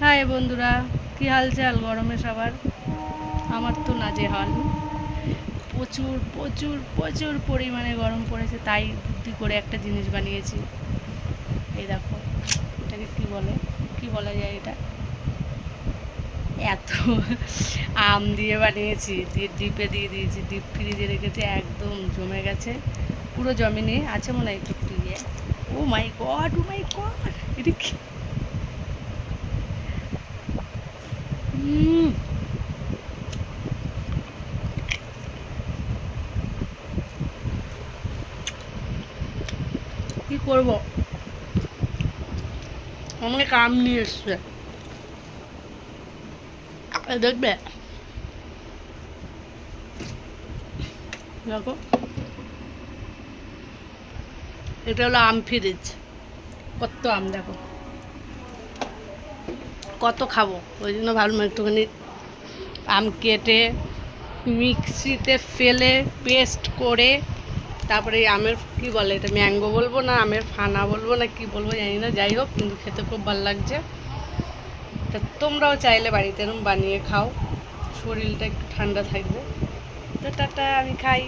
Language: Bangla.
হাই বন্ধুরা, কি হালচাল গরমে সবার? আমার তো নাজেহাল। প্রচুর প্রচুর প্রচুর পরিমাণে গরম পড়েছে, তাই বুদ্ধি করে একটা জিনিস বানিয়েছি। এই দেখো, এটাকে কি বলে, কি বলা যায় এটা? এত আম দিয়ে বানিয়েছি, দিয়ে ডিপে দিয়ে দিয়েছি, ডিপ ফ্রিজে রেখেছি, একদম জমে গেছে। পুরো জমেনি, আছে মনে হয় একটু দিয়ে। ও মাই গড, ও মাই গড, এটা কি? কি করবো, অনেক আম নিয়ে এসছে। দেখবে, দেখো, এটা হলো আম ফ্রিজ। কত আম দেখো, কত খাবো, ওই জন্য ভাবলাম একটুখানি আম কেটে মিক্সিতে ফেলে পেস্ট করে, তারপরে এই আমের কি বলে এটা, ম্যাঙ্গো বলবো না আমের ফানা বলবো না কি বলবো জানি না, যাই হোক, কিন্তু খেতে খুব ভালো লাগছে। তা তোমরাও চাইলে বাড়িতে এরকম বানিয়ে খাও, শরীরটা একটু ঠান্ডা থাকবে। তো টাটা, আমি খাই।